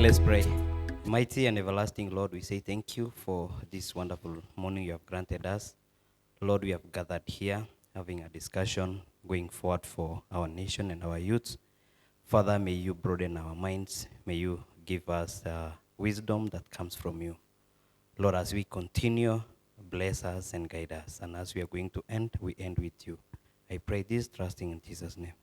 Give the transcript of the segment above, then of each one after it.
Let's pray. Mighty and everlasting Lord, we say thank you for this wonderful morning you have granted us. Lord, we have gathered here having a discussion going forward for our nation and our youth. Father, may you broaden our minds. May you give us wisdom that comes from you. Lord, as we continue, bless us and guide us. And as we are going to end, we end with you. I pray this, trusting in Jesus' name.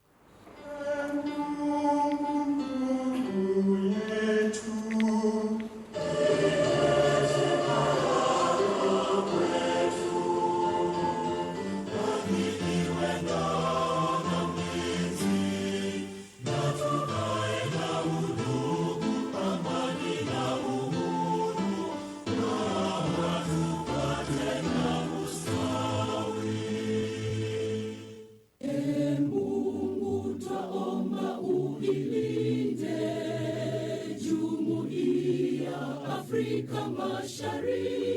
Afrika Mashariki,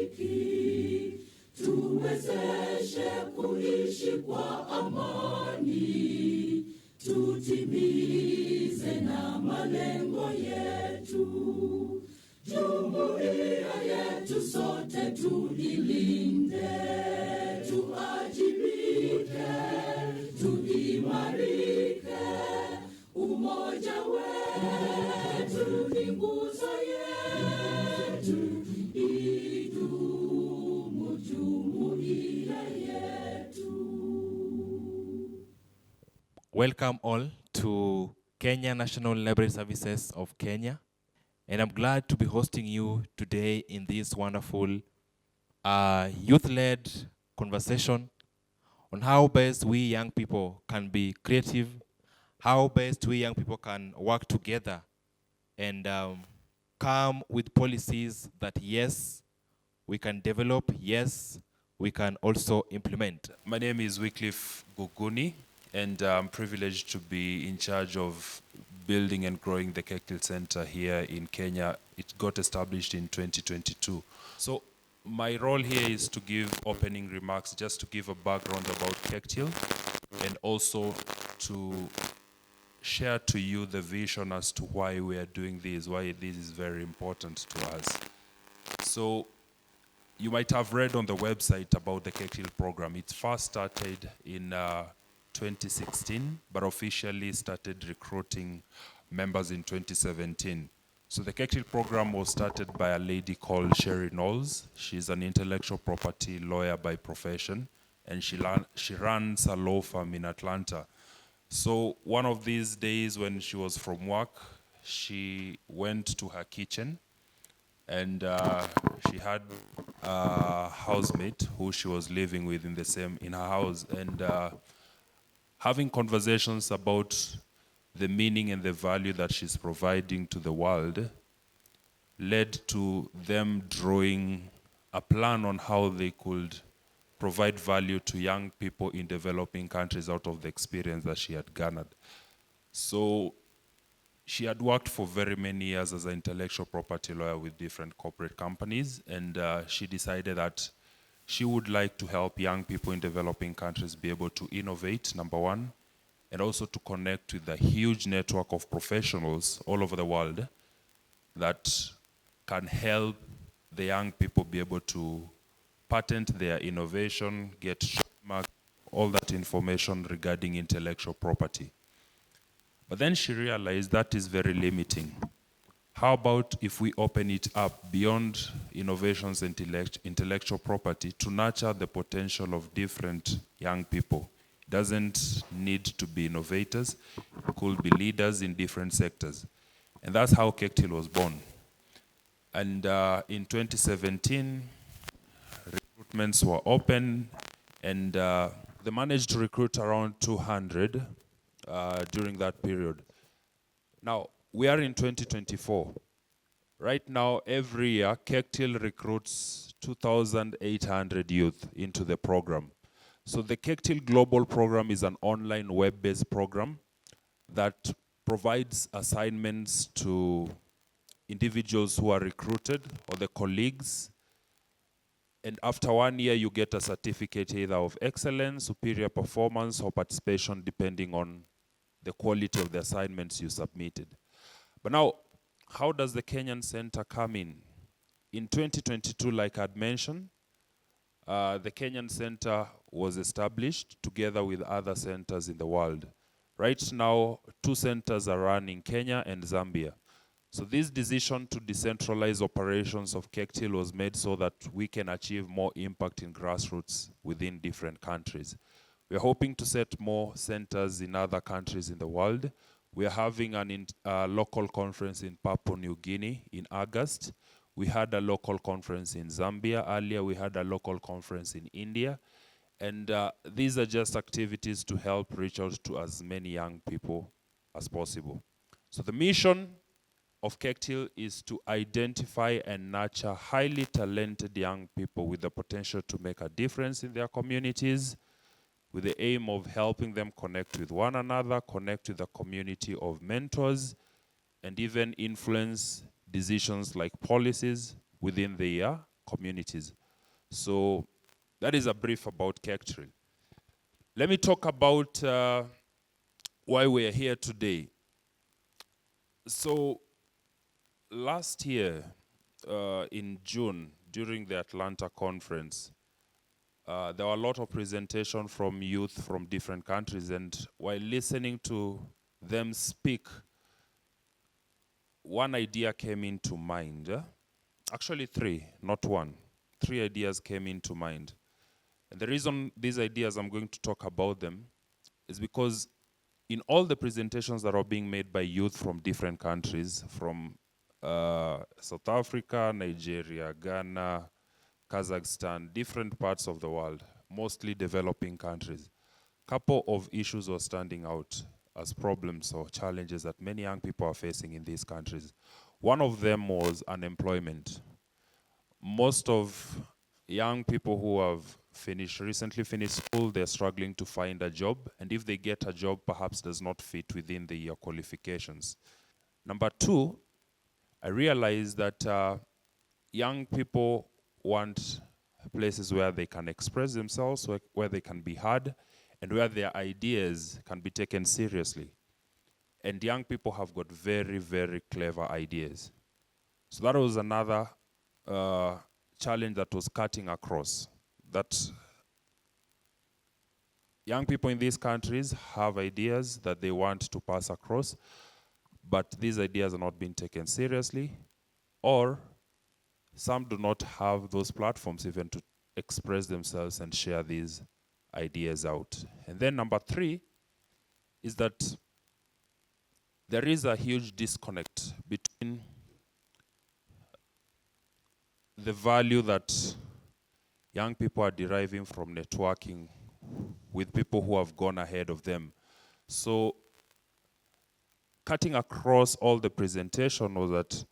tuwezeshe kuishi kwa amani, tutimize na malengo yetu. Jumuiya yetu sote tuilinde, tuajibike, tuimarike, umoja wetu ni nguzo yetu. Welcome all to Kenya National Library Services of Kenya, and I'm glad to be hosting you today in this wonderful youth-led conversation on how best we young people can be creative, how best we young people can work together and come with policies that, yes, we can develop, yes, we can also implement. My name is Wycliffe Guguni, and I'm privileged to be in charge of building and growing the KECTIL Center here in Kenya. It got established in 2022. So my role here is to give opening remarks, just to give a background about KECTIL, and also to share to you the vision as to why we are doing this, why this is very important to us. So you might have read on the website about the KECTIL program. It first started in 2016, but officially started recruiting members in 2017. So the KECTIL program was started by a lady called Sherry Knowles. She's an intellectual property lawyer by profession, and she runs a law firm in Atlanta. So one of these days when she was from work, she went to her kitchen, and she had a housemate who she was living with in her house, and having conversations about the meaning and the value that she's providing to the world led to them drawing a plan on how they could provide value to young people in developing countries out of the experience that she had garnered. So she had worked for very many years as an intellectual property lawyer with different corporate companies, and she decided that she would like to help young people in developing countries be able to innovate, number one, and also to connect with the huge network of professionals all over the world that can help the young people be able to patent their innovation, get trademark, all that information regarding intellectual property. But then she realized that is very limiting. How about if we open it up beyond innovations and intellectual property to nurture the potential of different young people? It doesn't need to be innovators, it could be leaders in different sectors. And that's how KECTIL was born. And in 2017, recruitments were open, and they managed to recruit around 200 during that period. Now, we are in 2024. Right now, every year, KECTIL recruits 2,800 youth into the program. So the KECTIL Global Program is an online web-based program that provides assignments to individuals who are recruited or the colleagues. And after 1 year, you get a certificate either of excellence, superior performance, or participation, depending on the quality of the assignments you submitted. But now, How does the Kenyan Center come in? In 2022, like I'd mentioned, the Kenyan Center was established together with other centers in the world. Right now, 2 centers are run in Kenya and Zambia. So this decision to decentralize operations of KECTIL was made so that we can achieve more impact in grassroots within different countries. We are hoping to set more centers in other countries in the world. We are having a local conference in Papua New Guinea in August. We had a local conference in Zambia earlier. We had a local conference in India. And these are just activities to help reach out to as many young people as possible. So the mission of KECTIL is to identify and nurture highly talented young people with the potential to make a difference in their communities, with the aim of helping them connect with one another, connect with a community of mentors, and even influence decisions like policies within their communities. So that is a brief about KECTIL. Let me talk about why we are here today. So last year, in June, during the Atlanta conference, there were a lot of presentation from youth from different countries, and while listening to them speak, one idea came into mind. Actually 3, not 1. 3 ideas came into mind. And the reason these ideas, I'm going to talk about them, is because in all the presentations that are being made by youth from different countries, from South Africa, Nigeria, Ghana, Kazakhstan, different parts of the world, mostly developing countries, couple of issues were standing out as problems or challenges that many young people are facing in these countries. One of them was unemployment. Most of young people who have recently finished school, they're struggling to find a job, and if they get a job, perhaps does not fit within their qualifications. Number 2, I realized that young people want places where they can express themselves, where they can be heard, and where their ideas can be taken seriously. And young people have got very, very clever ideas. So that was another challenge that was cutting across, that young people in these countries have ideas that they want to pass across, but these ideas are not being taken seriously, or some do not have those platforms even to express themselves and share these ideas out. And then number 3 is that there is a huge disconnect between the value that young people are deriving from networking with people who have gone ahead of them. So cutting across all the presentation was that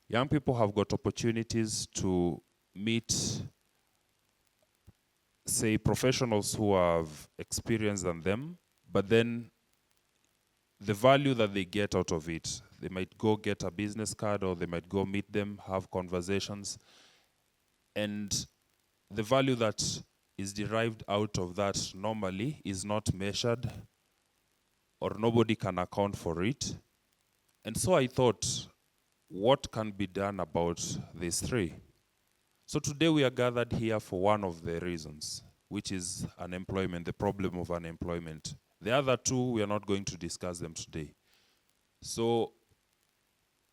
young people have got opportunities to meet, say, professionals who have experience than them, but then the value that they get out of it, they might go get a business card, or they might go meet them, have conversations, and the value that is derived out of that normally is not measured, or nobody can account for it. And so I thought, what can be done about these 3? So today we are gathered here for one of the reasons, which is unemployment, the problem of unemployment. The other 2, we are not going to discuss them today. So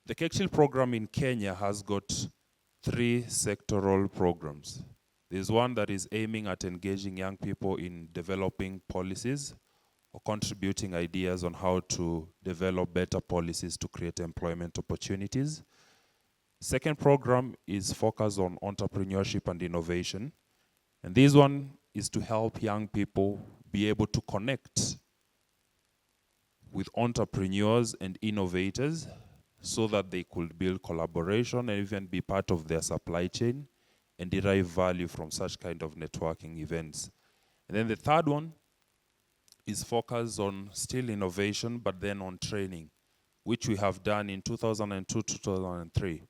the KECTIL program in Kenya has got 3 sectoral programs. There's one that is aiming at engaging young people in developing policies or contributing ideas on how to develop better policies to create employment opportunities. Second program is focused on entrepreneurship and innovation. And this one is to help young people be able to connect with entrepreneurs and innovators so that they could build collaboration and even be part of their supply chain and derive value from such kind of networking events. And then the third one is focused on still innovation, but then on training, which we have done in 2002, 2003,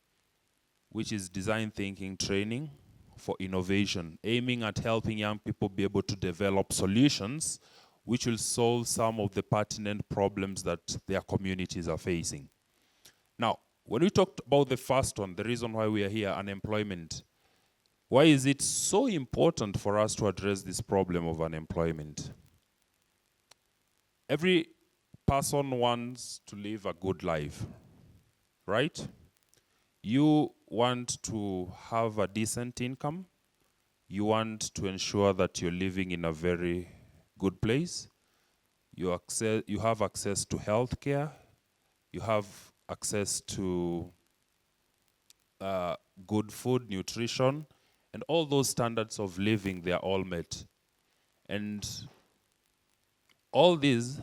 which is design thinking training for innovation, aiming at helping young people be able to develop solutions which will solve some of the pertinent problems that their communities are facing. Now, When we talked about the first one, the reason why we are here, unemployment, why is it so important for us to address this problem of unemployment? Every person wants to live a good life, right? You want to have a decent income. You want to ensure that you're living in a very good place. You have access to healthcare. You have access to good food, nutrition, and all those standards of living, they are all met. And all these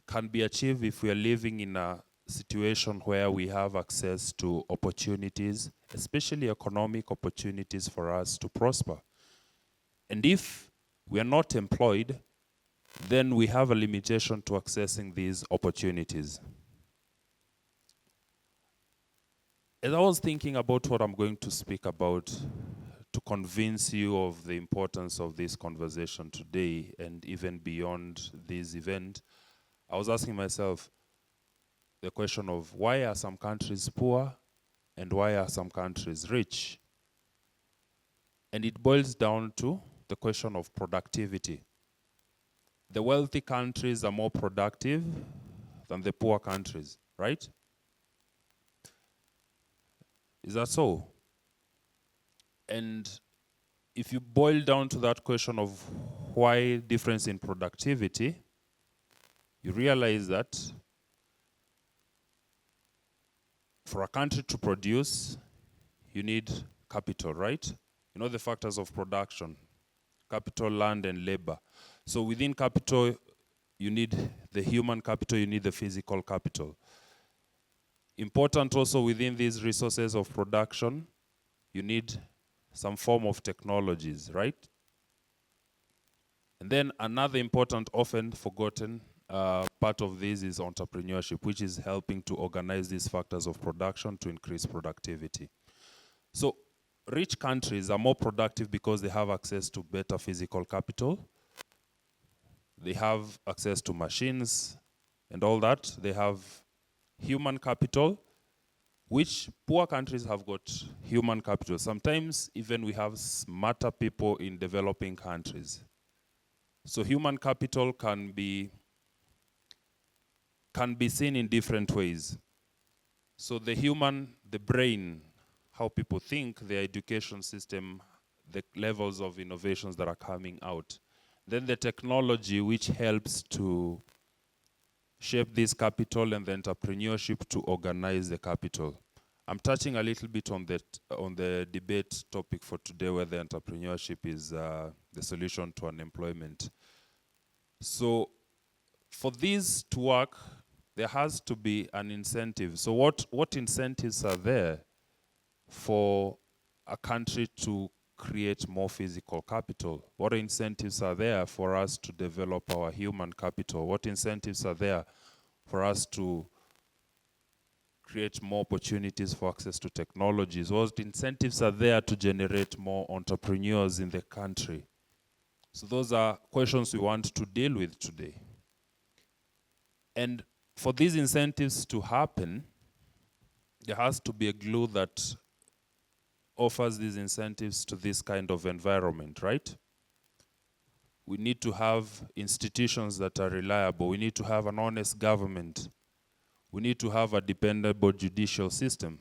can be achieved if we are living in a situation where we have access to opportunities, especially economic opportunities for us to prosper. And if we are not employed, then we have a limitation to accessing these opportunities. As I was thinking about what I'm going to speak about to convince you of the importance of this conversation today and even beyond this event, I was asking myself the question of why are some countries poor and why are some countries rich? And it boils down to the question of productivity. The wealthy countries are more productive than the poor countries, right? Is that so? And if you boil down to that question of why difference in productivity, you realize that for a country to produce, you need capital, right? You know the factors of production: capital, land, and labor. So within capital, you need the human capital, you need the physical capital. Important also within these resources of production, you need some form of technologies, right? And then another important, often forgotten part of this is entrepreneurship, which is helping to organize these factors of production to increase productivity. So rich countries are more productive because they have access to better physical capital. They have access to machines and all that. They have human capital, which poor countries have got human capital. Sometimes even we have smarter people in developing countries. So human capital can be seen in different ways. So the brain, how people think, the education system, the levels of innovations that are coming out. Then the technology, which helps to shape this capital, and the entrepreneurship to organize the capital. I'm touching a little bit on the debate topic for today, where the entrepreneurship is the solution to unemployment. So for this to work, there has to be an incentive. So what incentives are there for a country to create more physical capital? What incentives are there for us to develop our human capital? What incentives are there for us to create more opportunities for access to technologies? What incentives are there to generate more entrepreneurs in the country? So those are questions we want to deal with today. And for these incentives to happen, there has to be a glue that offers these incentives to this kind of environment, right? We need to have institutions that are reliable. We need to have an honest government. We need to have a dependable judicial system.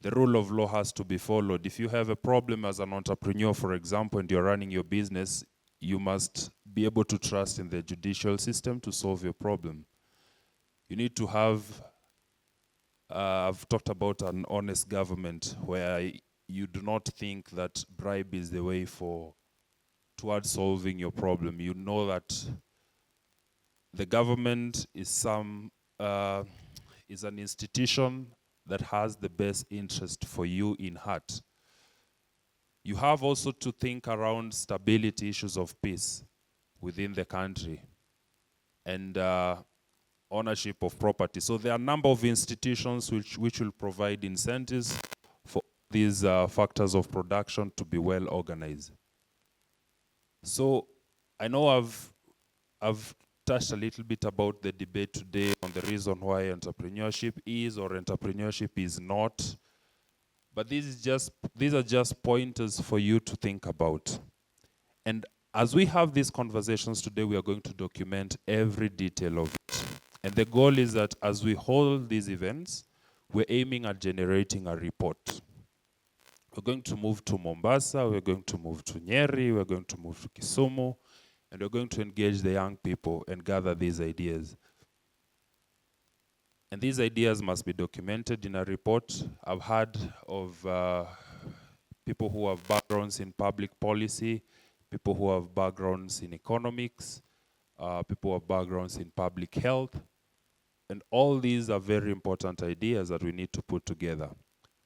The rule of law has to be followed. If you have a problem as an entrepreneur, for example, and you're running your business, you must be able to trust in the judicial system to solve your problem. You need to have, I've talked about an honest government where you do not think that bribe is the way towards solving your problem. You know that the government is an institution that has the best interest for you in heart. You have also to think around stability, issues of peace within the country, and ownership of property. So there are a number of institutions which will provide incentives for these factors of production to be well organized. So I know I've touched a little bit about the debate today on the reason why entrepreneurship is or entrepreneurship is not. But these are just pointers for you to think about. And as we have these conversations today, we are going to document every detail of it. And the goal is that as we hold these events, we're aiming at generating a report. We're going to move to Mombasa, we're going to move to Nyeri, we're going to move to Kisumu, and we're going to engage the young people and gather these ideas. And these ideas must be documented in a report. I've heard of people who have backgrounds in public policy, people who have backgrounds in economics, people who have backgrounds in public health. And all these are very important ideas that we need to put together.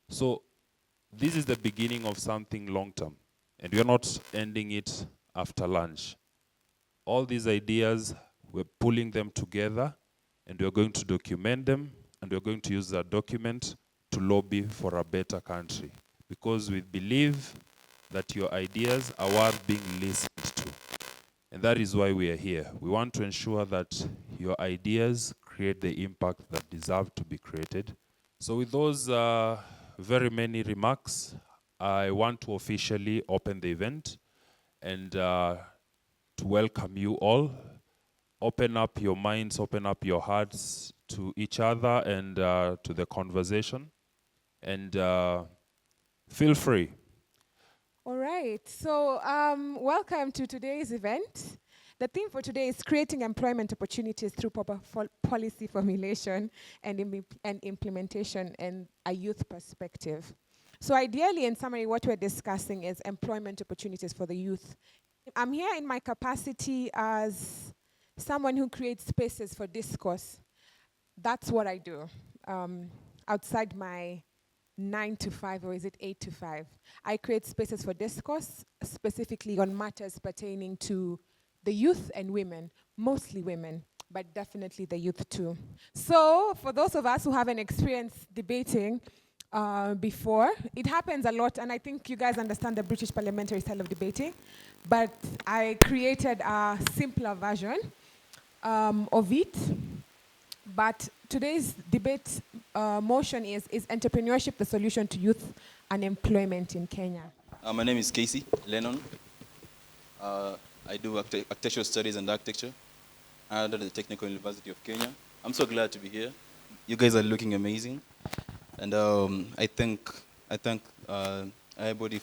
So this is the beginning of something long-term, and we're not ending it after lunch. All these ideas, we're pulling them together, and we're going to document them, and we're going to use that document to lobby for a better country. Because we believe that your ideas are worth being listened to. And that is why we are here. We want to ensure that your ideas create the impact that deserve to be created. So with those very many remarks, I want to officially open the event and to welcome you all. Open up your minds, open up your hearts to each other and to the conversation. And feel free. All right, so welcome to today's event. The theme for today is creating employment opportunities through proper policy formulation and implementation and a youth perspective. So ideally, in summary, what we're discussing is employment opportunities for the youth. I'm here in my capacity as someone who creates spaces for discourse. That's what I do outside my 9 to 5, or is it 8 to 5? I create spaces for discourse, specifically on matters pertaining to the youth and women, mostly women, but definitely the youth too. So for those of us who haven't experienced debating before, it happens a lot, and I think you guys understand the British parliamentary style of debating, but I created a simpler version of it. But today's debate motion is entrepreneurship the solution to youth unemployment in Kenya? My name is Casey Lennon. I do architectural studies and architecture under the Technical University of Kenya. I'm so glad to be here. You guys are looking amazing. And I thank everybody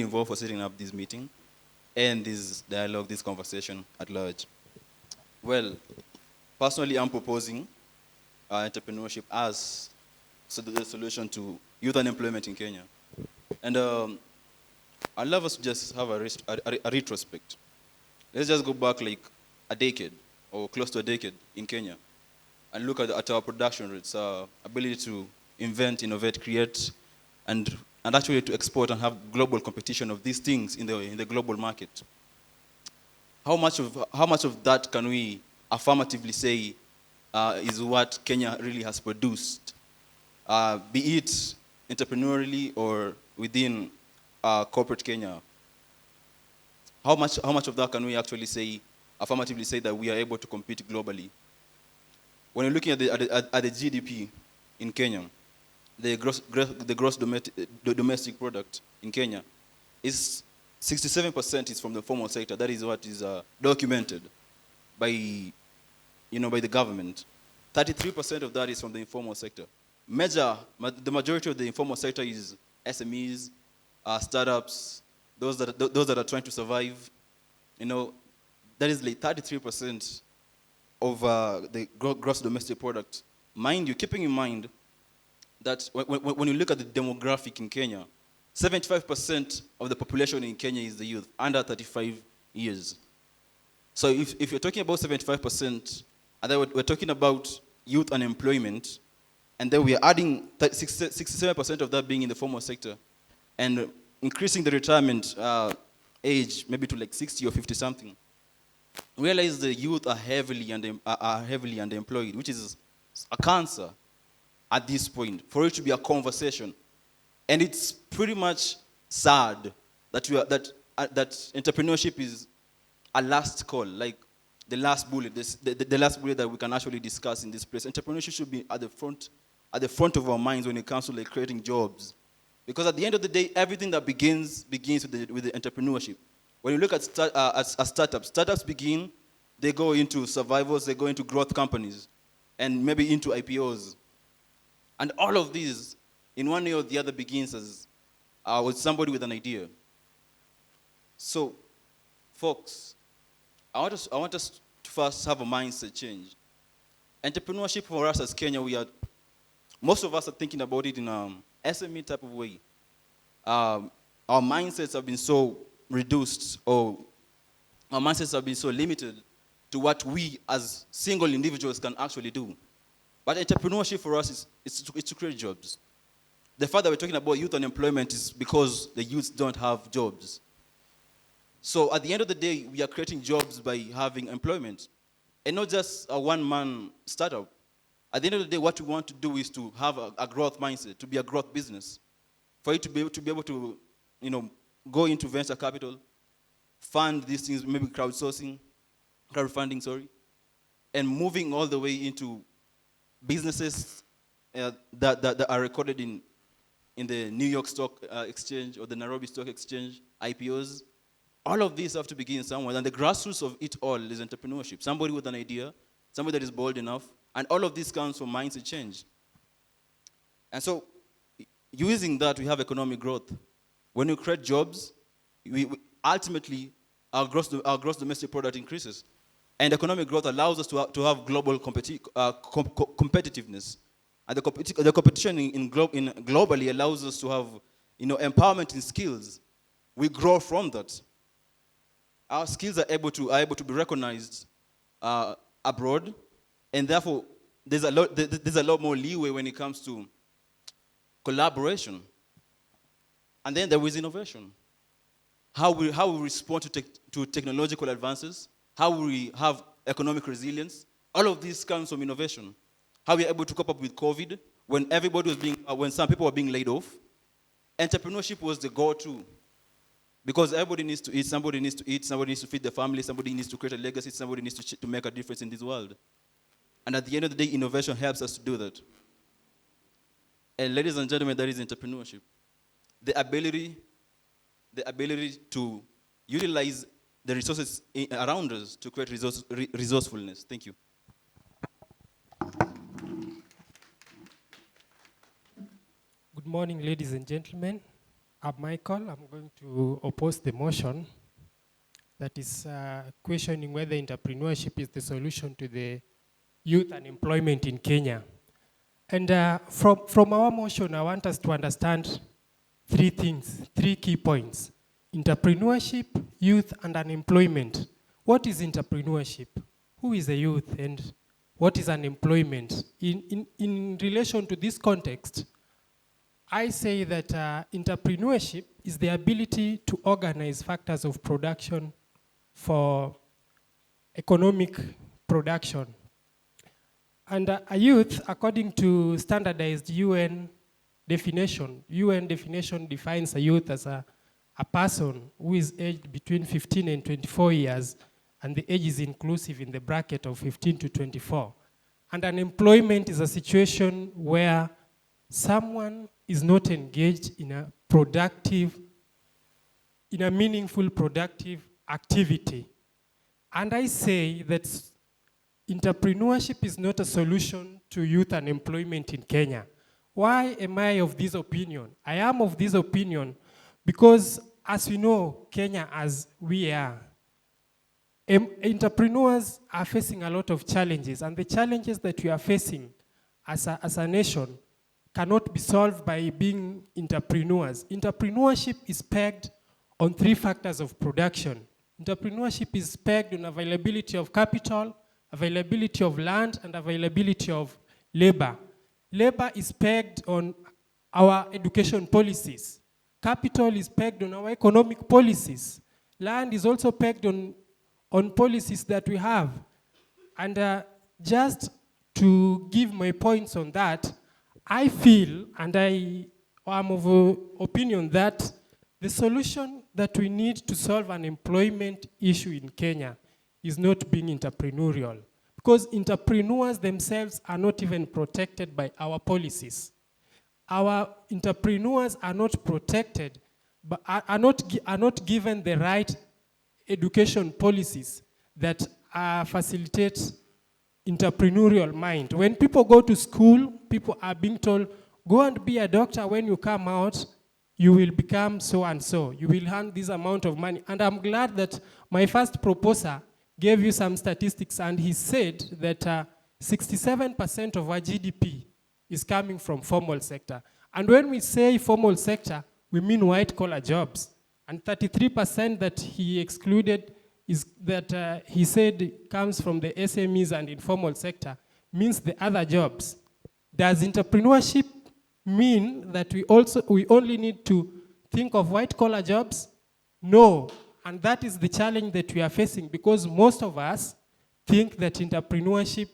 involved for setting up this meeting and this dialogue, this conversation at large. Well, personally, I'm proposing entrepreneurship as the solution to youth unemployment in Kenya. And I'd love us to just have a retrospect. Let's just go back like a decade or close to a decade in Kenya and look at our production rates, our ability to invent, innovate, create, and actually to export and have global competition of these things in the global market. How much of that can we affirmatively say is what Kenya really has produced, be it entrepreneurially or within corporate Kenya? How much of that can we actually say, affirmatively say that we are able to compete globally? When you're looking at the GDP in Kenya, the gross domestic product in Kenya is 67% is from the formal sector. That is what is documented by the government. 33% of that is from the informal sector. The majority of the informal sector is SMEs, startups, those that are trying to survive. That is like 33% of the gross domestic product. Mind you, keeping in mind that when you look at the demographic in Kenya, 75% of the population in Kenya is the youth, under 35 years. So if you're talking about 75%, and then we're talking about youth unemployment, and then we're adding 67% of that being in the formal sector, and increasing the retirement age maybe to like 60 or 50 something, realize the youth are heavily underemployed, which is a cancer at this point, for it to be a conversation. And it's pretty much sad that entrepreneurship is a last call. Like, the last bullet, the last bullet that we can actually discuss in this place. Entrepreneurship should be at the front of our minds when it comes to like creating jobs. Because at the end of the day, everything that begins with the entrepreneurship. When you look at startups begin, they go into survivals, they go into growth companies, and maybe into IPOs. And all of these, in one way or the other, begins as with somebody with an idea. So, folks, I want us to first have a mindset change. Entrepreneurship for us as Kenya, most of us are thinking about it in an SME type of way. Our mindsets have been so reduced, or our mindsets have been so limited to what we as single individuals can actually do. But entrepreneurship for us is to create jobs. The fact that we're talking about youth unemployment is because the youths don't have jobs. So at the end of the day, we are creating jobs by having employment. And not just a one-man startup. At the end of the day, what we want to do is to have a growth mindset, to be a growth business. For you to be able to go into venture capital, fund these things, maybe crowdfunding, and moving all the way into businesses that are recorded in the New York Stock Exchange or the Nairobi Stock Exchange, IPOs. All of these have to begin somewhere, and the grassroots of it all is entrepreneurship. Somebody with an idea, somebody that is bold enough, and all of this comes from mindset change. And so, using that, we have economic growth. When we create jobs, we ultimately, our gross domestic product increases. And economic growth allows us to have global competitiveness. And the competition globally allows us to have empowerment in skills. We grow from that. Our skills are able to be recognized abroad, and therefore there's a lot more leeway when it comes to collaboration. And then there is innovation. How we respond to technological advances, how we have economic resilience. All of this comes from innovation. How we are able to cope up with COVID when when some people were being laid off. Entrepreneurship was the go-to. Because everybody needs to eat, somebody needs to eat, somebody needs to feed the family, somebody needs to create a legacy, somebody needs to make a difference in this world. And at the end of the day, innovation helps us to do that. And ladies and gentlemen, that is entrepreneurship. The ability to utilize the resources around us to create resourcefulness. Thank you. Good morning, ladies and gentlemen. I'm Michael. I'm going to oppose the motion that is questioning whether entrepreneurship is the solution to the youth unemployment in Kenya. And from our motion, I want us to understand three things, three key points. Entrepreneurship, youth, and unemployment. What is entrepreneurship? Who is a youth, and what is unemployment? In relation to this context, I say that entrepreneurship is the ability to organize factors of production for economic production. And a youth, according to standardized UN definition defines a youth as a person who is aged between 15 and 24 years, and the age is inclusive in the bracket of 15 to 24. And unemployment is a situation where someone is not engaged in a meaningful productive activity. And I say that entrepreneurship is not a solution to youth unemployment in Kenya. Why am I of this opinion? I am of this opinion because, as we know, Kenya as we are, entrepreneurs are facing a lot of challenges, and the challenges that we are facing as a nation cannot be solved by being entrepreneurs. Entrepreneurship is pegged on three factors of production. Entrepreneurship is pegged on availability of capital, availability of land, and availability of labor. Labor is pegged on our education policies. Capital is pegged on our economic policies. Land is also pegged on policies that we have. And just to give my points on that, I feel, and I am of opinion that the solution that we need to solve an employment issue in Kenya is not being entrepreneurial. Because entrepreneurs themselves are not even protected by our policies. Our entrepreneurs are not protected, but are not given the right education policies that facilitate entrepreneurial mind. When people go to school, people are being told, go and be a doctor. When you come out, you will become so and so. You will earn this amount of money. And I'm glad that my first proposer gave you some statistics, and he said that 67% of our GDP is coming from formal sector. And when we say formal sector, we mean white-collar jobs. And 33% that he excluded is that he said comes from the SMEs and informal sector, means the other jobs. Does entrepreneurship mean that we only need to think of white-collar jobs? No, and that is the challenge that we are facing, because most of us think that entrepreneurship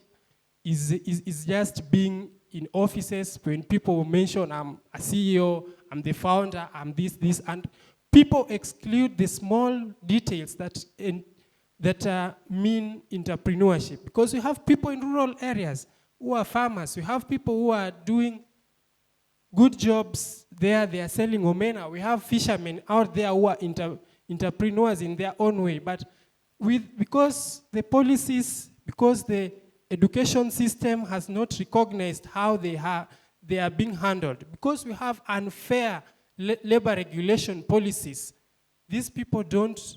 is just being in offices. When people mention, I'm a CEO, I'm the founder, I'm this, and people exclude the small details that mean entrepreneurship. Because you have people in rural areas who are farmers, you have people who are doing good jobs there, they are selling omena. We have fishermen out there who are entrepreneurs in their own way. But because the policies, because the education system has not recognized how they are being handled, because we have unfair labor regulation policies, these people don't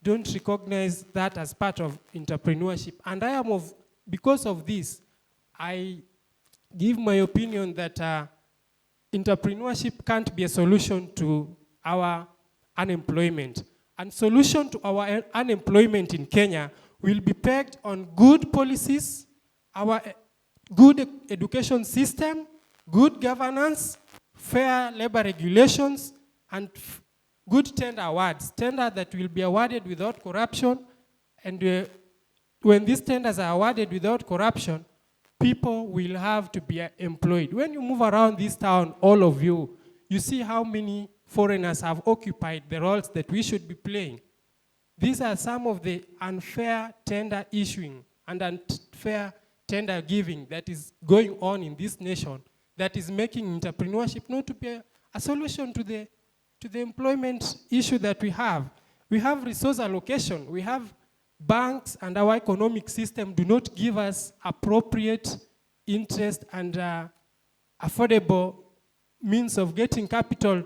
recognize that as part of entrepreneurship. And because of this, I give my opinion that entrepreneurship can't be a solution to our unemployment. And solution to our unemployment in Kenya will be pegged on good policies, our good education system, good governance, fair labor regulations, and good tender awards. Tender that will be awarded without corruption. And when these tenders are awarded without corruption, people will have to be employed. When you move around this town, all of you, you see how many foreigners have occupied the roles that we should be playing. These are some of the unfair tender issuing and unfair tender giving that is going on in this nation, that is making entrepreneurship not to be a solution to the employment issue that we have. We have resource allocation. We have banks, and our economic system do not give us appropriate interest and affordable means of getting capital.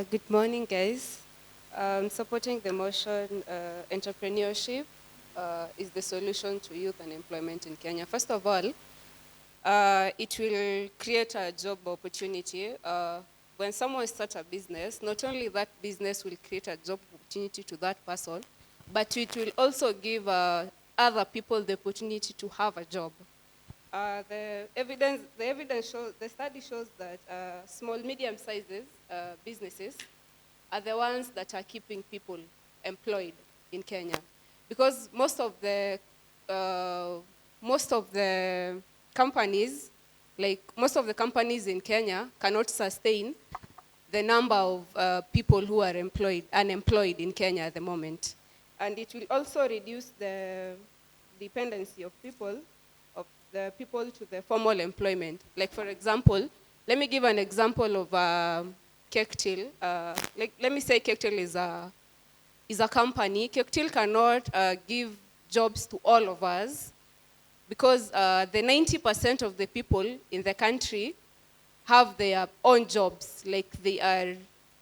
Good morning, guys. Supporting the motion, entrepreneurship is the solution to youth unemployment in Kenya. First of all, it will create a job opportunity. When someone starts a business, not only that business will create a job opportunity to that person, but it will also give other people the opportunity to have a job. The study shows that small, medium-sized businesses are the ones that are keeping people employed in Kenya, because most of the companies in Kenya cannot sustain the number of people who are unemployed in Kenya at the moment, and it will also reduce the dependency of the people to the formal employment. Like, for example, let me give an example of KECTIL. Let me say KECTIL is a company. KECTIL cannot give jobs to all of us because the 90% of the people in the country have their own jobs, like they are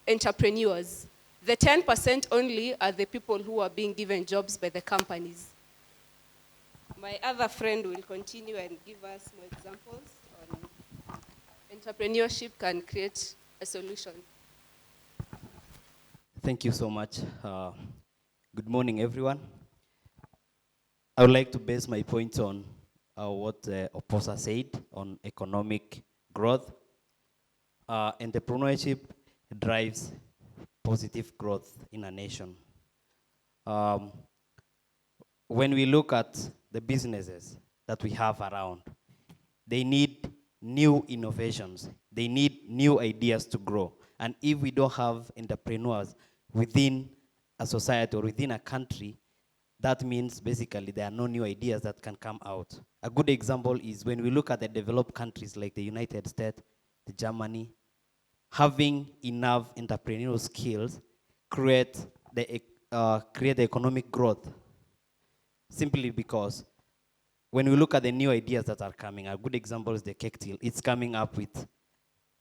entrepreneurs. The 10% only are the people who are being given jobs by the companies. My other friend will continue and give us more examples on entrepreneurship can create a solution. Thank you so much. Good morning, everyone. I would like to base my points on what the opposer said on economic growth. Entrepreneurship drives positive growth in a nation. When we look at the businesses that we have around, they need new innovations. They need new ideas to grow. And if we don't have entrepreneurs within a society or within a country, that means basically there are no new ideas that can come out. A good example is when we look at the developed countries like the United States, the Germany, having enough entrepreneurial skills create the economic growth, simply because when we look at the new ideas that are coming, a good example is the KECTIL. It's coming up with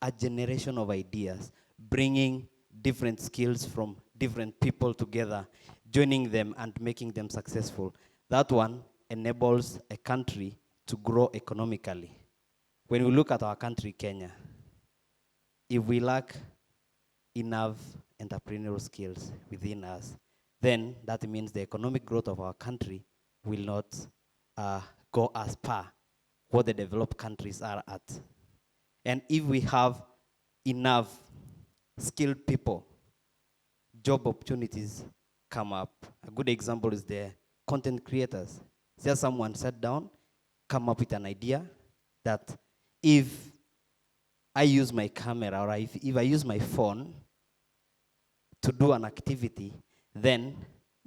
a generation of ideas, bringing different skills from different people together, joining them and making them successful. That one enables a country to grow economically. When we look at our country, Kenya, if we lack enough entrepreneurial skills within us, then that means the economic growth of our country will not go as per what the developed countries are at. And if we have enough skilled people, job opportunities come up. A good example is the content creators. Just someone sat down, come up with an idea that if I use my camera or if I use my phone to do an activity, then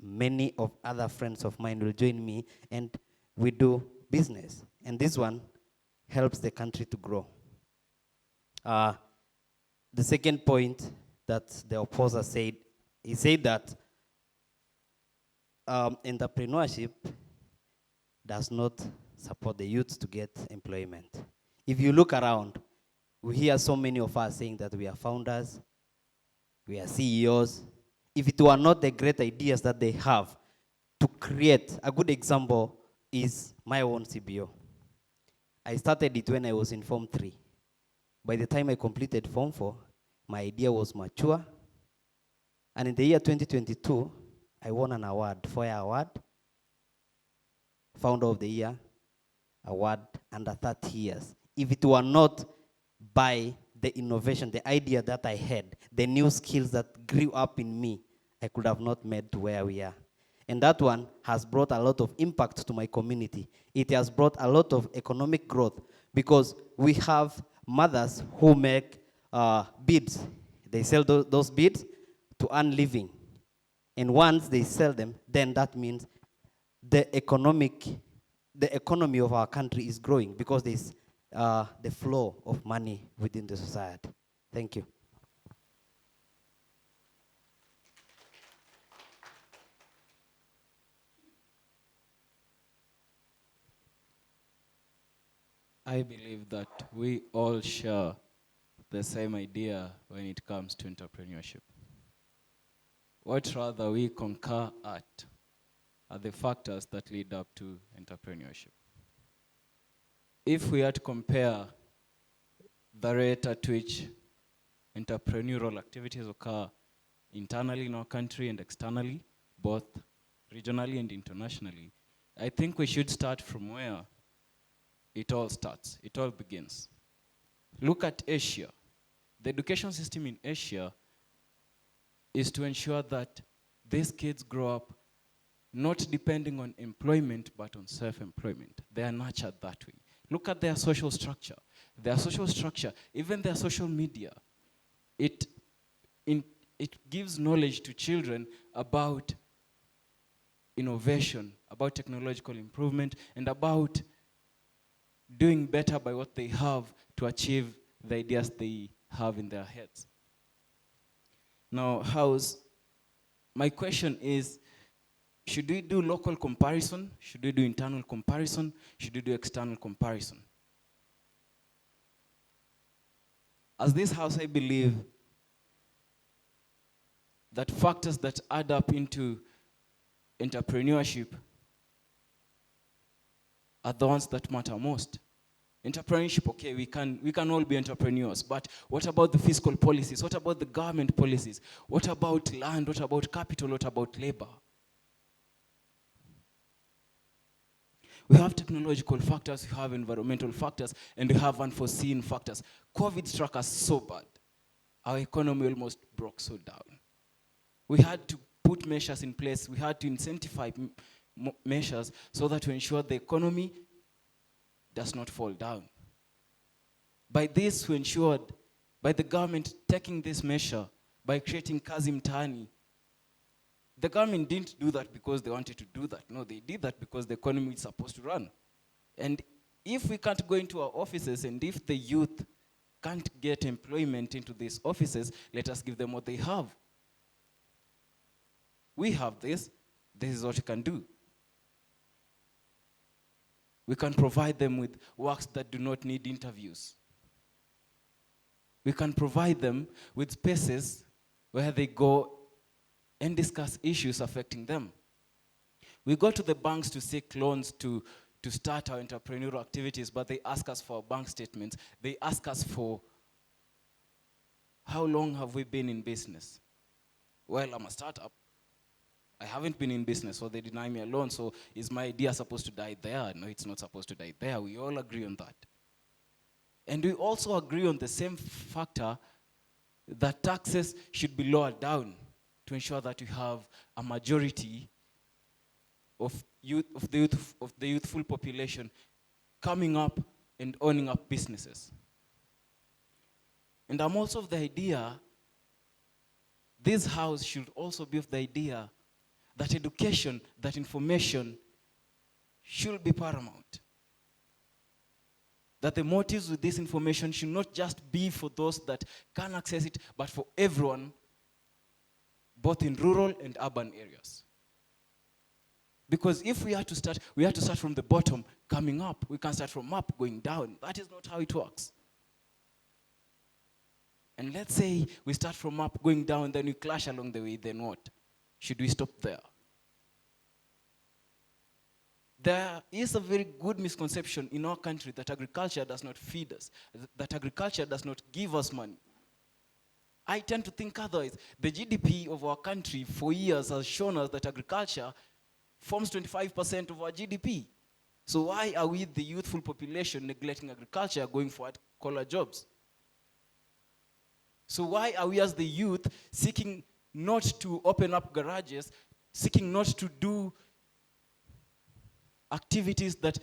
many of other friends of mine will join me and we do business. And this one helps the country to grow. The second point that the opposer said, he said that entrepreneurship does not support the youth to get employment. If you look around, we hear so many of us saying that we are founders, we are CEOs. If it were not the great ideas that they have to create, a good example is my own CBO. I started it when I was in Form 3. By the time I completed Form 4, my idea was mature. And in the year 2022, I won an award, FOIA Award, Founder of the Year Award under 30 years. If it were not by the innovation, the idea that I had, the new skills that grew up in me, I could have not made to where we are. And that one has brought a lot of impact to my community. It has brought a lot of economic growth because we have mothers who make beads. They sell those beads to earn living. And once they sell them, then that means the economy of our country is growing because there's the flow of money within the society. Thank you. I believe that we all share the same idea when it comes to entrepreneurship. What rather we concur at are the factors that lead up to entrepreneurship. If we are to compare the rate at which entrepreneurial activities occur internally in our country and externally, both regionally and internationally, I think we should start from where it all starts, it all begins. Look at Asia. The education system in Asia is to ensure that these kids grow up not depending on employment, but on self-employment. They are nurtured that way. Look at their social structure. Their social structure, even their social media, it gives knowledge to children about innovation, about technological improvement, and about doing better by what they have to achieve the ideas they have in their heads. Now, my question is, should we do local comparison? Should we do internal comparison? Should we do external comparison? As this house, I believe that factors that add up into entrepreneurship are the ones that matter most. Entrepreneurship, okay, we can all be entrepreneurs, but what about the fiscal policies? What about the government policies? What about land? What about capital? What about labor? We have technological factors, we have environmental factors, and we have unforeseen factors. COVID struck us so bad. Our economy almost broke so down. We had to put measures in place. We had to incentivize measures so that to ensure the economy does not fall down. By this, we ensured, by the government taking this measure, by creating Kazi Mtaani, the government didn't do that because they wanted to do that. No, they did that because the economy is supposed to run. And if we can't go into our offices, and if the youth can't get employment into these offices, let us give them what they have. We have this is what we can do. We can provide them with works that do not need interviews. We can provide them with spaces where they go and discuss issues affecting them. We go to the banks to seek loans to start our entrepreneurial activities, but they ask us for bank statements. They ask us for how long have we been in business? Well, I'm a startup. I haven't been in business, so they deny me a loan. So is my idea supposed to die there? No, it's not supposed to die there. We all agree on that. And we also agree on the same factor that taxes should be lowered down to ensure that we have a majority of the youthful population coming up and owning up businesses. And I'm also of the idea, this house should also be of the idea that education, that information should be paramount. That the motives with this information should not just be for those that can access it, but for everyone, both in rural and urban areas. Because if we have to start from the bottom, coming up. We can't start from up, going down. That is not how it works. And let's say we start from up, going down, then we clash along the way, then what? Should we stop there? There is a very good misconception in our country that agriculture does not feed us, that agriculture does not give us money. I tend to think otherwise. The GDP of our country for years has shown us that agriculture forms 25% of our GDP. So why are we, the youthful population, neglecting agriculture, going for white-collar jobs? So why are we as the youth seeking not to open up garages, seeking not to do activities that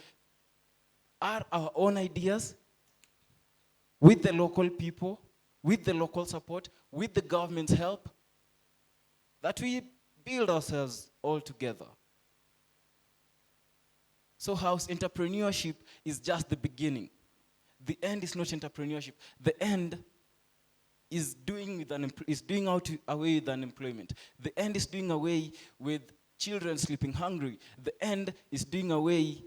are our own ideas with the local people, with the local support, with the government's help, that we build ourselves all together? So house entrepreneurship is just the beginning. The end is not entrepreneurship. The end is doing away with unemployment. The end is doing away with children sleeping hungry. The end is doing away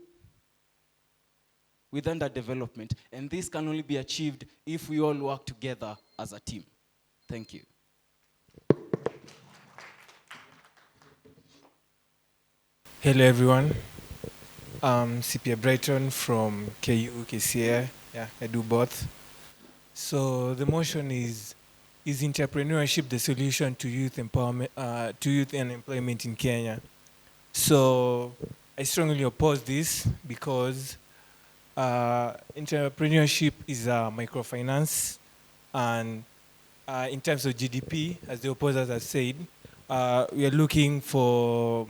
with underdevelopment. And this can only be achieved if we all work together as a team. Thank you. Hello everyone. I'm CPA Brighton from KU, KCA. Yeah, I do both. So the motion is entrepreneurship the solution to youth empowerment, to youth and employment in Kenya? So I strongly oppose this because entrepreneurship is a microfinance, and in terms of GDP, as the opposers have said, we are looking for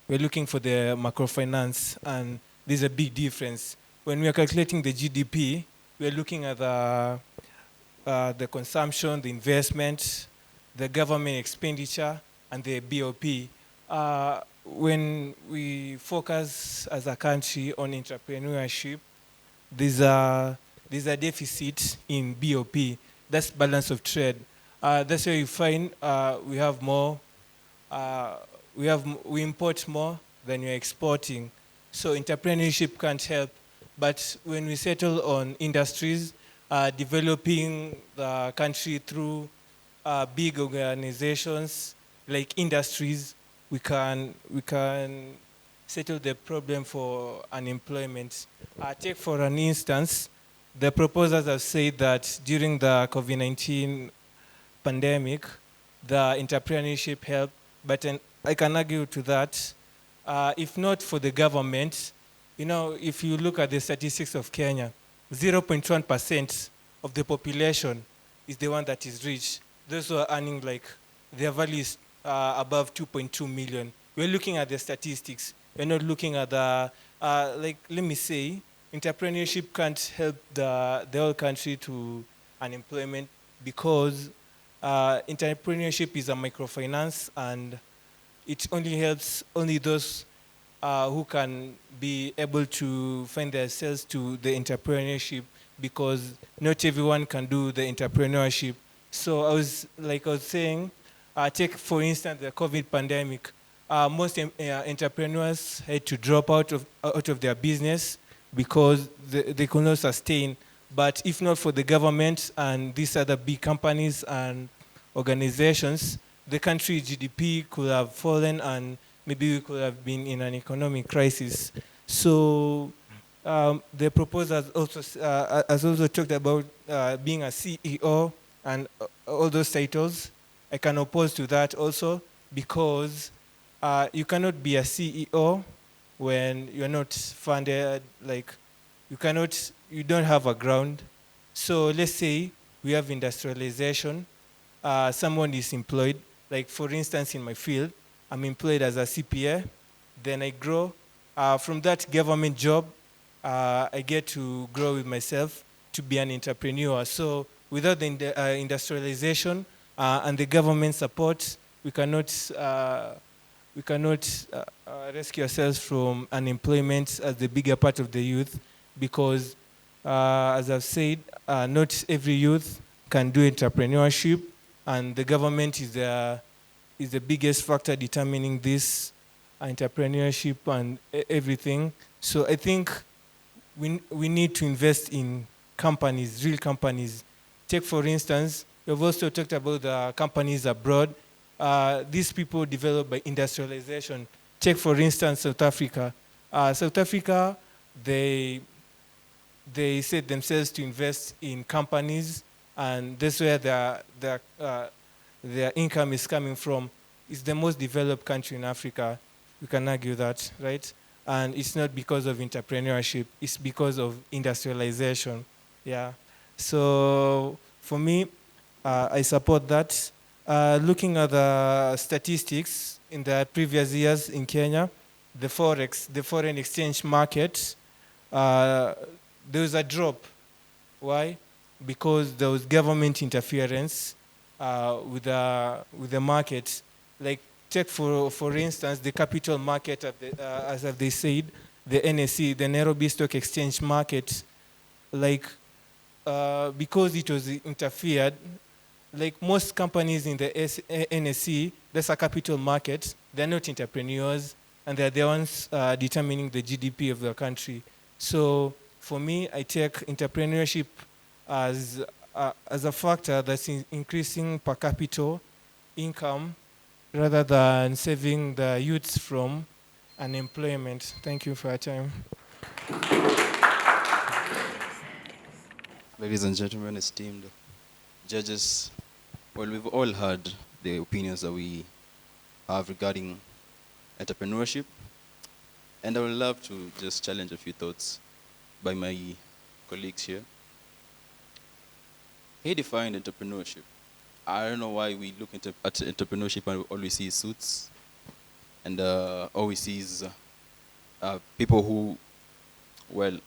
the microfinance, and there's a big difference. When we are calculating the GDP, we are looking at the consumption, the investment, the government expenditure, and the BOP. When we focus as a country on entrepreneurship, there's a deficit in BOP. That's balance of trade. That's where you find we import more than we're exporting. So entrepreneurship can't help. But when we settle on industries, developing the country through big organizations like industries, we can settle the problem for unemployment. Take for an instance, the proposers have said that during the COVID-19 pandemic, the entrepreneurship helped, but I can argue to that. If not for the government, if you look at the statistics of Kenya, 0.1% of the population is the one that is rich. Those who are earning their value is above 2.2 million. We're looking at the statistics. We're not looking at let me say, entrepreneurship can't help the whole country to unemployment because entrepreneurship is a microfinance and it only helps only those who can be able to find themselves to the entrepreneurship because not everyone can do the entrepreneurship. So I was saying, take for instance the COVID pandemic. Most entrepreneurs had to drop out of their business because they could not sustain. But if not for the government and these other big companies and organizations, the country GDP could have fallen and maybe we could have been in an economic crisis. So the proposal has also talked about being a CEO and all those titles. I can oppose to that also because you cannot be a CEO when you're not funded, like you don't have a ground. So let's say we have industrialization, someone is employed, like for instance in my field, I'm employed as a CPA, then I grow. From that government job, I get to grow with myself to be an entrepreneur. So without the industrialization and the government support, we cannot rescue ourselves from unemployment as the bigger part of the youth because, as I've said, not every youth can do entrepreneurship, and the government is the biggest factor determining this entrepreneurship and everything. So I think we need to invest in companies, real companies. Take for instance, we've also talked about the companies abroad. These people developed by industrialization. Take for instance South Africa. South Africa, they set themselves to invest in companies, and that's where their income is coming from. It's the most developed country in Africa. We can argue that, right? And it's not because of entrepreneurship, it's because of industrialization. Yeah. So for me, I support that. Looking at the statistics in the previous years in Kenya, the foreign exchange market, there was a drop. Why? Because there was government interference with the market. Like take for instance the capital market of as they said, the NSE, the Nairobi Stock Exchange market. Like because it was interfered, like most companies in the NSE, that's a capital market. They're not entrepreneurs, and they're the ones determining the GDP of the country. So for me, I take entrepreneurship as a factor that's increasing per capita income rather than saving the youths from unemployment. Thank you for your time. Ladies and gentlemen, esteemed judges, well, we've all heard the opinions that we have regarding entrepreneurship, and I would love to just challenge a few thoughts by my colleagues here. He defined entrepreneurship. I don't know why we look at entrepreneurship and all we see is suits, and all we see is people who, well,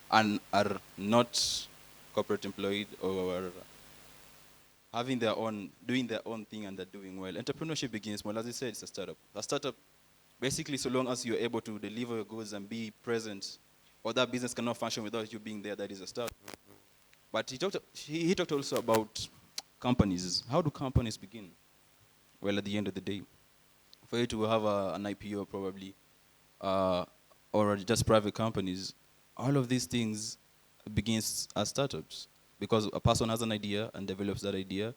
are not corporate employed or having their own, doing their own thing and they're doing well. Entrepreneurship begins, well, as I said, it's a startup. A startup, basically, so long as you're able to deliver your goods and be present, or that business cannot function without you being there, that is a startup. But he talked also about companies. How do companies begin? Well, at the end of the day, for you to have an IPO probably, or just private companies, all of these things begins as startups because a person has an idea and develops that idea,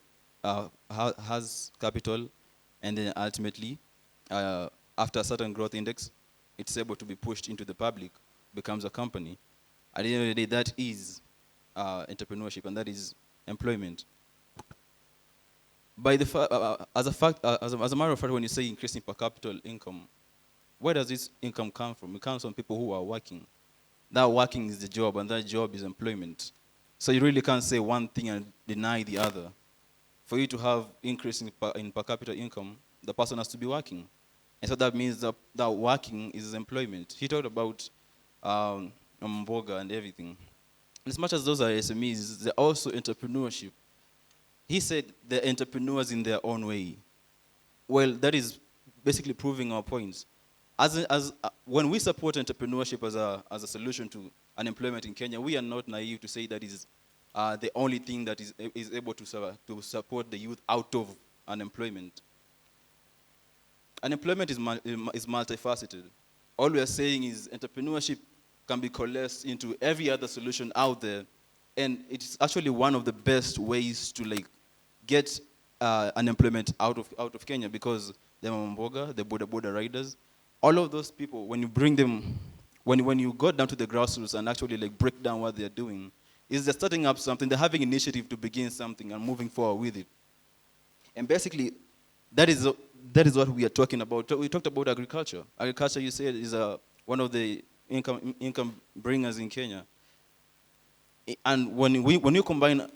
has capital, and then ultimately, after a certain growth index, it's able to be pushed into the public, becomes a company. At the end of the day, that is entrepreneurship, and that is employment. By the as a matter of fact, when you say increasing per capita income, where does this income come from? It comes from people who are working. That working is the job, and that job is employment. So you really can't say one thing and deny the other. For you to have increase in per capita income, the person has to be working. And so that means that working is employment. He talked about mboga and everything. As much as those are SMEs, they're also entrepreneurship. He said they're entrepreneurs in their own way. Well, that is basically proving our points. When we support entrepreneurship as a solution to unemployment in Kenya, we are not naive to say that is the only thing that is able to support the youth out of unemployment. Unemployment is multifaceted. All we are saying is entrepreneurship can be coalesced into every other solution out there, and it's actually one of the best ways to get unemployment out of Kenya, because the mamboga, the boda riders, all of those people, when you bring them, when you go down to the grassroots and actually break down what they're doing, is they're starting up something, they're having initiative to begin something and moving forward with it. And basically, that is what we are talking about. We talked about agriculture. Agriculture, you said, is one of the income bringers in Kenya. And when you combine,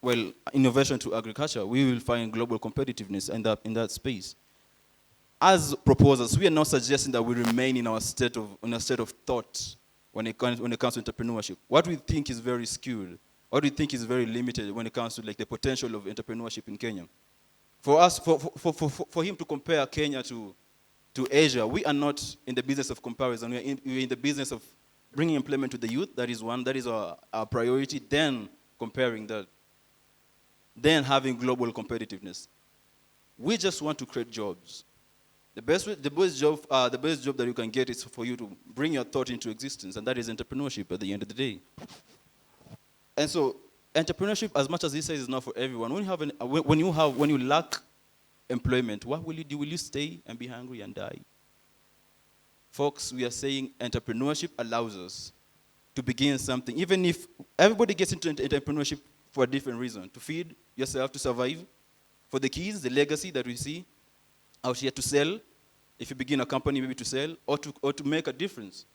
well, innovation to agriculture, we will find global competitiveness in that space. As proposers, we are not suggesting that we remain in a state of thought when it comes to entrepreneurship. What we think is very skewed, what we think is very limited when it comes to the potential of entrepreneurship in Kenya. For us, for him to compare Kenya to Asia, we are not in the business of comparison. We're in the business of bringing employment to the youth. That is one. That is our priority. Then comparing that. Then having global competitiveness. We just want to create jobs. The best job that you can get is for you to bring your thought into existence, and that is entrepreneurship at the end of the day. And so, entrepreneurship, as much as he says, is not for everyone. When you lack employment, what will you do? Will you stay and be hungry and die? Folks, we are saying entrepreneurship allows us to begin something, even if everybody gets into entrepreneurship for a different reason: to feed yourself, to survive, for the kids, the legacy that we see out here, to sell. If you begin a company, maybe to sell or to make a difference.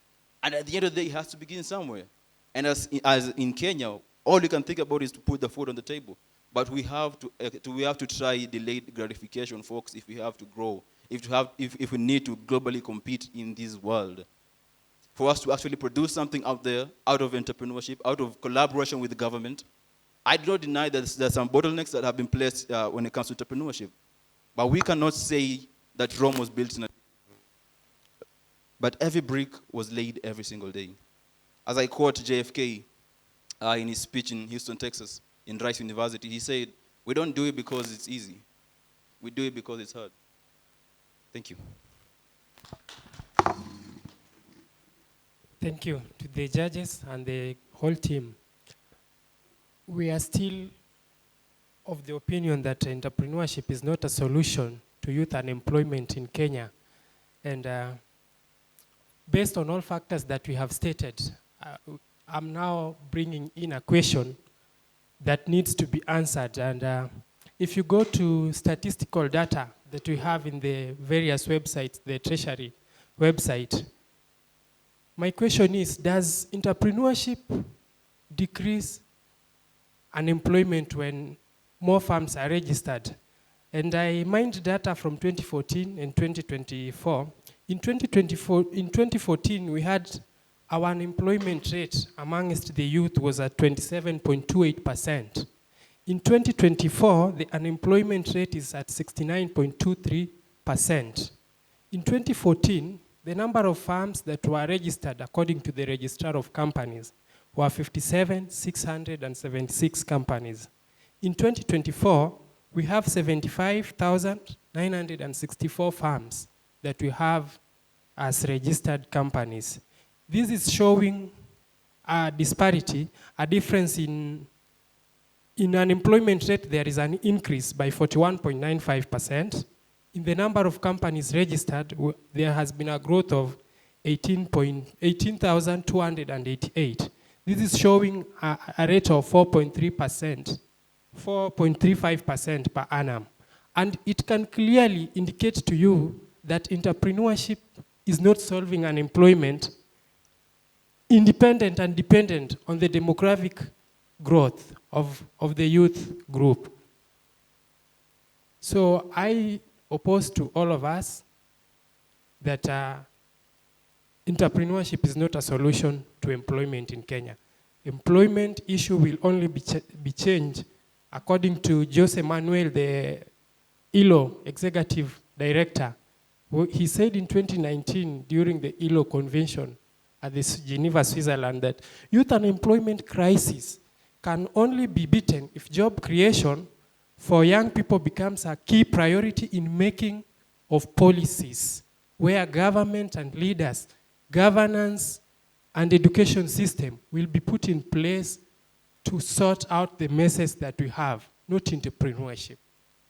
And at the end of the day, it has to begin somewhere. And as in Kenya, all you can think about is to put the food on the table. But we have to try delayed gratification, folks, if we have to grow, if we need to globally compete in this world. For us to actually produce something out there, out of entrepreneurship, out of collaboration with the government. I do not deny that there's some bottlenecks that have been placed when it comes to entrepreneurship. But we cannot say that Rome was built in a... But every brick was laid every single day. As I quote JFK in his speech in Houston, Texas, in Rice University, he said, "We don't do it because it's easy. We do it because it's hard." Thank you. Thank you to the judges and the whole team. We are still of the opinion that entrepreneurship is not a solution to youth unemployment in Kenya. And based on all factors that we have stated, I'm now bringing in a question that needs to be answered. And if you go to statistical data that we have in the various websites, the Treasury website, my question is, does entrepreneurship decrease unemployment when more firms are registered? And I mined data from 2014 and 2024. In 2014, we had our unemployment rate amongst the youth was at 27.28%. In 2024, the unemployment rate is at 69.23%. In 2014, the number of firms that were registered according to the Registrar of Companies were 57,676 companies. In 2024, we have 75,964 firms that we have as registered companies. This is showing a disparity, a difference in unemployment rate. There is an increase by 41.95%. In the number of companies registered, there has been a growth of 18,288. This is showing a rate of 4.3%. 4.35% per annum. And it can clearly indicate to you that entrepreneurship is not solving unemployment, independent and dependent on the demographic growth of the youth group. So I oppose to all of us that entrepreneurship is not a solution to employment in Kenya. Employment issue will only be changed according to Jose Manuel, the ILO executive director. He said in 2019 during the ILO convention at this Geneva, Switzerland, that youth unemployment crisis can only be beaten if job creation for young people becomes a key priority in making of policies where government and leaders, governance and education system will be put in place to sort out the messes that we have, not entrepreneurship.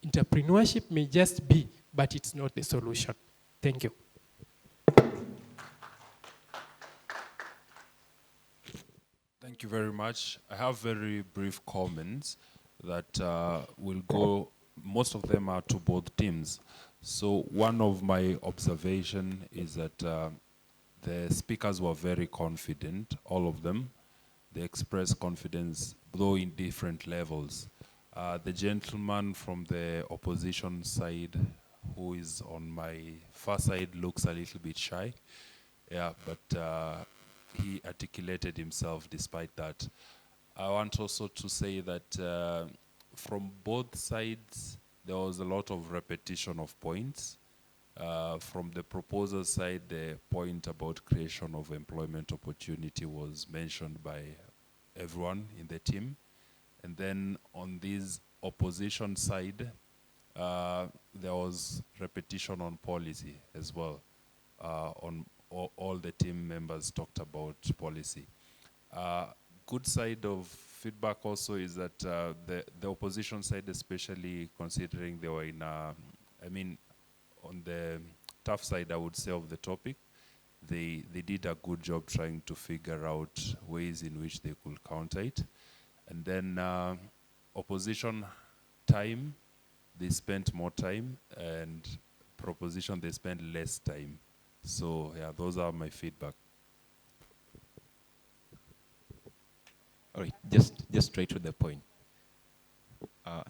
Entrepreneurship may just be, but it's not the solution. Thank you. Thank you very much. I have very brief comments that will go, most of them are to both teams. So one of my observation is that the speakers were very confident, all of them. They expressed confidence, though in different levels. The gentleman from the opposition side, who is on my far side, looks a little bit shy. Yeah, but he articulated himself despite that. I want also to say that from both sides, there was a lot of repetition of points. From the proposer side, the point about creation of employment opportunity was mentioned by everyone in the team. And then on this opposition side, there was repetition on policy as well. On all the team members talked about policy. Good side of feedback also is that the opposition side, especially considering they were in I mean, on the tough side, I would say, of the topic, they did a good job trying to figure out ways in which they could counter it. And then opposition time, they spent more time, and proposition, they spent less time. So yeah, those are my feedback. All right, just straight to the point.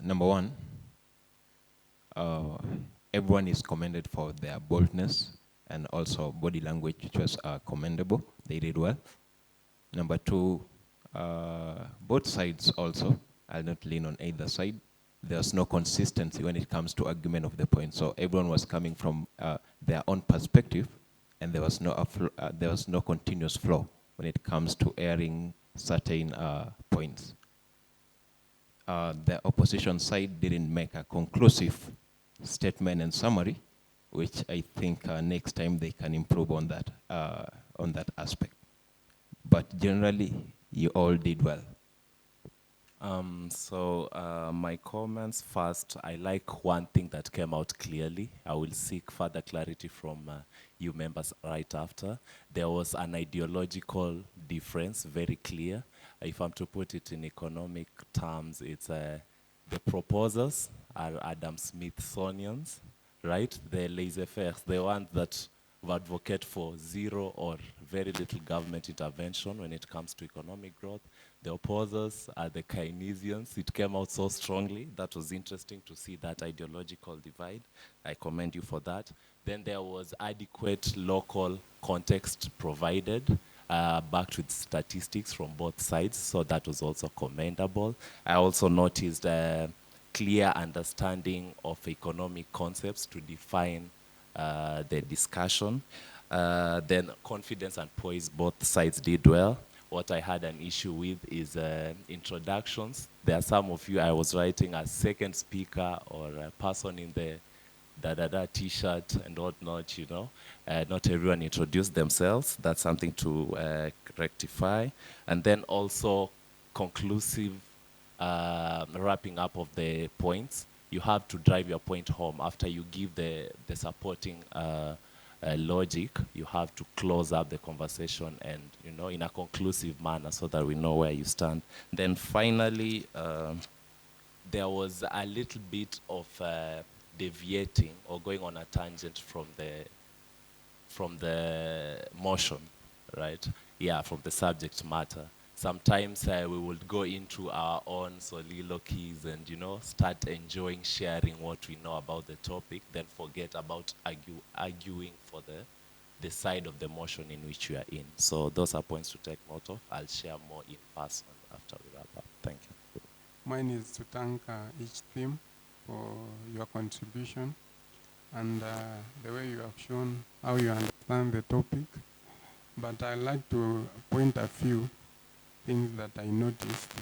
Number one, everyone is commended for their boldness and also body language, which was commendable. They did well. Number two, both sides also, I'll not lean on either side. There's no consistency when it comes to argument of the point. So everyone was coming from their own perspective, and there was no continuous flow when it comes to airing certain points. The opposition side didn't make a conclusive statement and summary, which I think next time they can improve on that aspect. But generally, you all did well. My comments first, I like one thing that came out clearly. I will seek further clarity from you members right after. There was an ideological difference, very clear. If I'm to put it in economic terms, it's the proposers are Adam Smithsonians, right? The laissez-faire, the ones that advocate for zero or very little government intervention when it comes to economic growth. The opposers are the Keynesians. It came out so strongly. That was interesting to see that ideological divide. I commend you for that. Then there was adequate local context provided, backed with statistics from both sides, so that was also commendable. I also noticed a clear understanding of economic concepts to define the discussion. Then confidence and poise, both sides did well. What I had an issue with is introductions. There are some of you, I was writing a second speaker or a person in the da-da-da t-shirt and whatnot, you know. Not everyone introduced themselves. That's something to rectify. And then also conclusive wrapping up of the points. You have to drive your point home. After you give the supporting logic, you have to close up the conversation and, you know, in a conclusive manner so that we know where you stand. Then finally, there was a little bit of deviating or going on a tangent from the motion, right? Yeah, from the subject matter. Sometimes we would go into our own soliloquies and, you know, start enjoying sharing what we know about the topic, then forget about arguing for the side of the motion in which you are in. So those are points to take note of. I'll share more in person after we wrap up. Thank you. Mine is to thank each team for your contribution and the way you have shown how you understand the topic. But I'd like to point a few things that I noticed.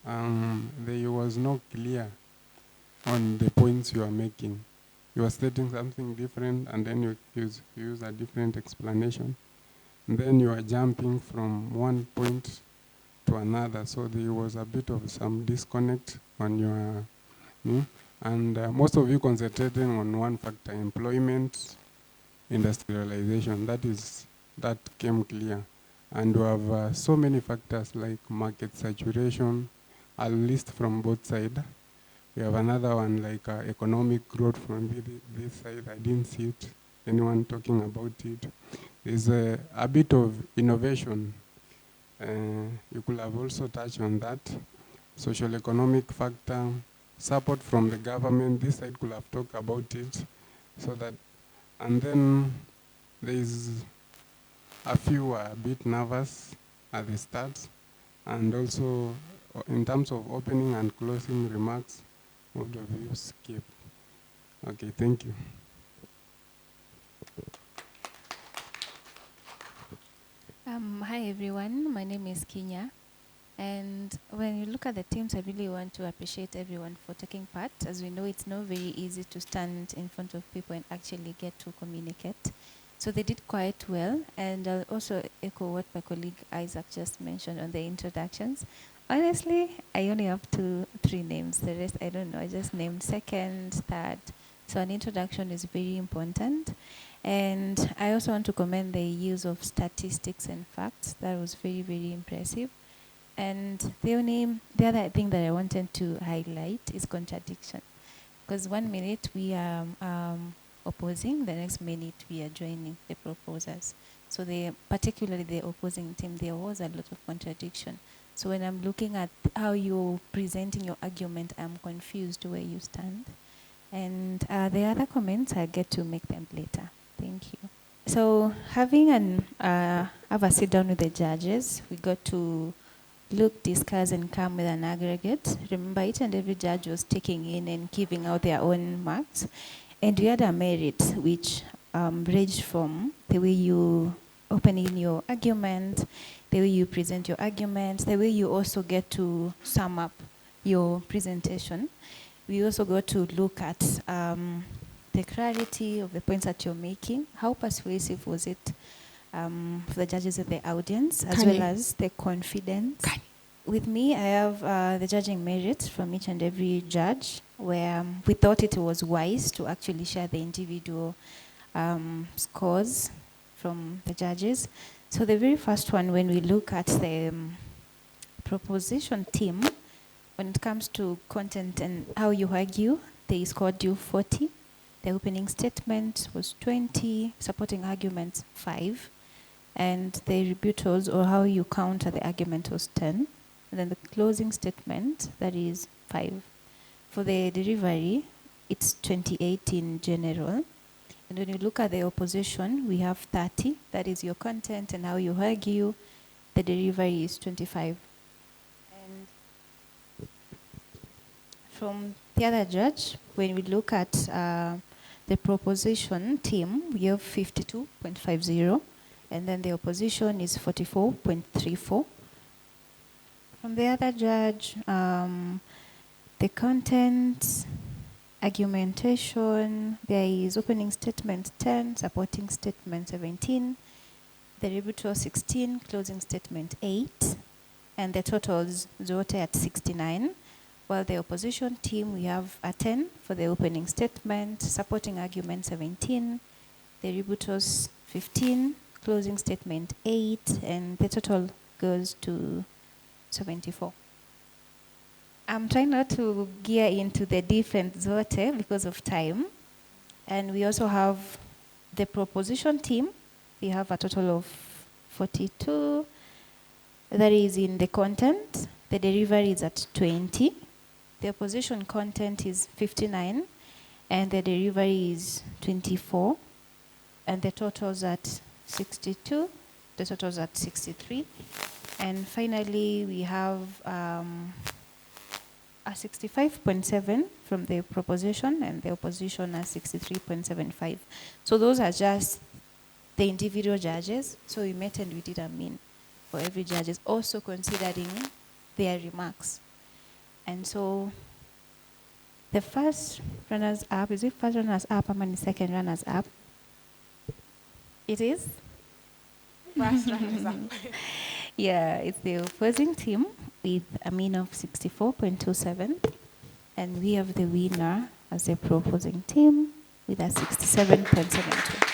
There was no clear on the points you are making. You are stating something different and then you use a different explanation. And then you are jumping from one point to another. So there was a bit of some disconnect on your, and most of you concentrating on one factor, employment, industrialization. That came clear. And we have so many factors like market saturation. I'll list from both sides. We have another one like economic growth from this side. I didn't see anyone talking about it. There's a bit of innovation. You could have also touched on that. Social economic factor, support from the government. This side could have talked about it. So that, and then there's a few are a bit nervous at the start. And also in terms of opening and closing remarks, most of you skip. Okay, thank you. Hi everyone, my name is Kenya. And when you look at the teams, I really want to appreciate everyone for taking part. As we know, it's not very easy to stand in front of people and actually get to communicate. So they did quite well. And I'll also echo what my colleague Isaac just mentioned on the introductions. Honestly, I only have 3 names. The rest, I don't know. I just named second, third. So an introduction is very important. And I also want to commend the use of statistics and facts. That was very, very impressive. And the other thing that I wanted to highlight is contradiction. Because 1 minute we are opposing, the next minute we are joining the proposers. So particularly the opposing team, there was a lot of contradiction. So when I'm looking at how you're presenting your argument, I'm confused where you stand. And the other comments, I get to make them later. Thank you. So having have a sit down with the judges, we got to look, discuss, and come with an aggregate. Remember, each and every judge was taking in and giving out their own marks. And we had a merit which ranged from the way you open in your argument, the way you present your argument, the way you also get to sum up your presentation. We also got to look at the clarity of the points that you're making. How persuasive was it for the judges and the audience, as well as the confidence? With me, I have the judging merits from each and every judge, where we thought it was wise to actually share the individual scores from the judges. So the very first one, when we look at the proposition team, when it comes to content and how you argue, they scored you 40. The opening statement was 20, supporting arguments 5, and the rebuttals or how you counter the argument was 10. And then the closing statement, that is 5. For the delivery, it's 28 in general. And when you look at the opposition, we have 30. That is your content and how you argue. The delivery is 25. And from the other judge, when we look at the proposition team, we have 52.50. And then the opposition is 44.34. From the other judge, the content, argumentation, there is opening statement 10, supporting statement 17, the rebuttal 16, closing statement 8, and the totals zote at 69. While the opposition team, we have a 10 for the opening statement, supporting argument 17, the rebuttals 15, closing statement 8, and the total goes to 74. I'm trying not to gear into the different zote because of time. And we also have the proposition team. We have a total of 42. That is in the content. The delivery is at 20. The opposition content is 59. And the delivery is 24. and the totals at 62, the totals at 63. And finally, we have a 65.7 from the proposition and the opposition at 63.75. So those are just the individual judges. So we met and we did a mean for every judges, also considering their remarks. And so the first runners up, is it first runners up? How many second runners up? It is? First runners up. Yeah, it's the opposing team with a mean of 64.27. And we have the winner as the proposing team with a 67.72.